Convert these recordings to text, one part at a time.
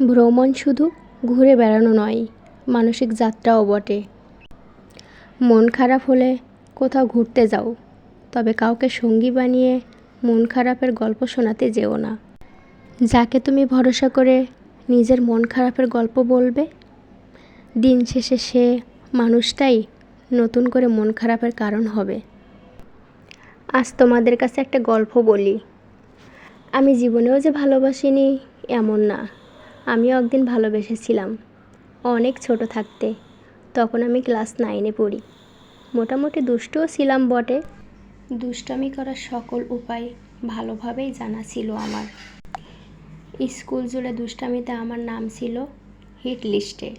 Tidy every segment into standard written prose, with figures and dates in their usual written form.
ভ্রমণ শুধু ঘুরে বেড়ানো নয়, মানসিক যাত্রাও বটে। মন খারাপ হলে কোথাও ঘুরতে যাও, তবে কাউকে সঙ্গী বানিয়ে মন খারাপের গল্প শোনাতে যেও না। যাকে তুমি ভরসা করে নিজের মন খারাপের গল্প বলবে, দিন শেষে সে মানুষটাই নতুন করে মন খারাপের কারণ হবে। আজ তোমাদের কাছে একটা গল্প বলি। আমি জীবনেও যে ভালোবাসিনি এমন না, আমিও একদিন ভালোবেসেছিলাম, অনেক ছোট থাকতে। তখন আমি ক্লাস 9-এ পড়ি। মোটামুটি দুষ্টুও ছিলাম বটে। দুষ্টামি করার সকল উপায় ভালোভাবেই জানা ছিল আমার। স্কুল জুড়ে দুষ্টামিতে আমার নাম ছিল হিট লিস্টে।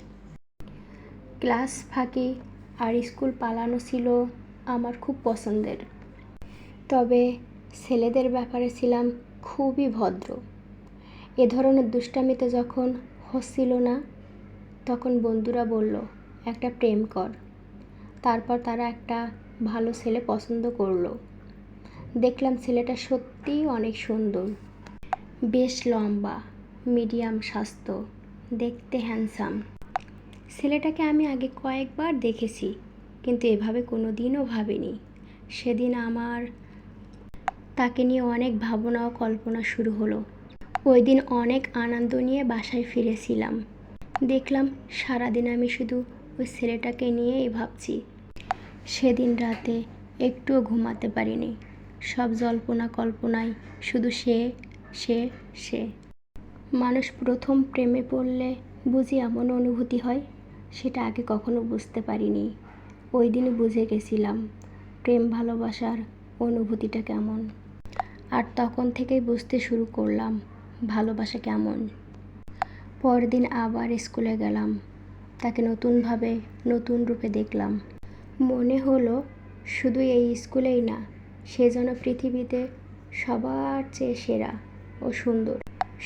ক্লাস ফাঁকি আর স্কুল পালানো ছিল আমার খুব পছন্দের। তবে ছেলেদের ব্যাপারে ছিলাম খুবই ভদ্র। এ ধরনের দুষ্টামিতে যখন হচ্ছিল না, তখন বন্ধুরা বলল, একটা প্রেম কর। তারপর তারা একটা ভালো ছেলে পছন্দ করলো। দেখলাম ছেলেটা সত্যিই অনেক সুন্দর, বেশ লম্বা, মিডিয়াম স্বাস্থ্য, দেখতে হ্যান্ডসাম। ছেলেটাকে আমি আগে কয়েকবার দেখেছি, কিন্তু এভাবে কোনো দিনও ভাবিনি। সেদিন আমার তাকে নিয়ে অনেক ভাবনা ও কল্পনা শুরু হলো। ওই দিন অনেক আনন্দ নিয়ে বাসায় ফিরেছিলাম। দেখলাম সারাদিন আমি শুধু ওই ছেলেটাকে নিয়েই ভাবছি। সেদিন রাতে একটুও ঘুমাতে পারিনি। সব জল্পনা কল্পনায় শুধু সে সে সে। মানুষ প্রথম প্রেমে পড়লে বুঝি এমন অনুভূতি হয়, সেটা আগে কখনো বুঝতে পারিনি। ওই দিনই বুঝে গেছিলাম প্রেম ভালোবাসার অনুভূতিটা কেমন। আর তখন থেকেই বুঝতে শুরু করলাম ভালোবাসা কেমন। পরদিন আবার স্কুলে গেলাম। তাকে নতুনভাবে নতুন রূপে দেখলাম। মনে হলো শুধু এই স্কুলেই না, সে যেন পৃথিবীতে সবার চেয়ে সেরা ও সুন্দর।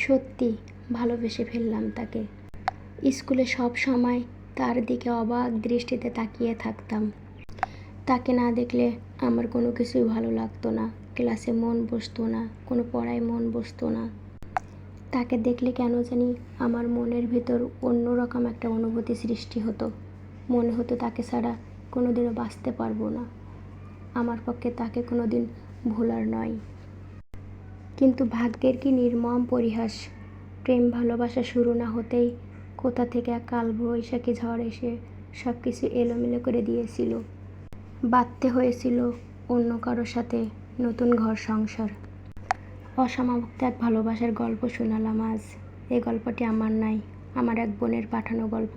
সত্যি ভালোবেসে ফেললাম তাকে। স্কুলে সব সময় তার দিকে অবাক দৃষ্টিতে তাকিয়ে থাকতাম। তাকে না দেখলে আমার কোনো কিছুই ভালো লাগতো না। ক্লাসে মন বসতো না, কোনো পড়ায় মন বসতো না। তাকে দেখলে কেন জানি আমার মনের ভিতর অন্যরকম একটা অনুভূতি সৃষ্টি হতো। মনে হতো তাকে ছাড়া কোনোদিনও বাঁচতে পারবো না। আমার পক্ষে তাকে কোনোদিন ভোলার নয়। কিন্তু ভাগ্যের কি নির্মম পরিহাস! প্রেম ভালোবাসা শুরু না হতেই কোথা থেকে এক কালবৈশাখী ঝড় এসে সব কিছু এলোমেলো করে দিয়েছিল। বাঁধতে হয়েছিল অন্য কারোর সাথে নতুন ঘর সংসার। অসমাপ্ত এক ভালোবাসার গল্প শোনালাম আজ। এই গল্পটি আমার নয়, আমার এক বোনের পাঠানো গল্প।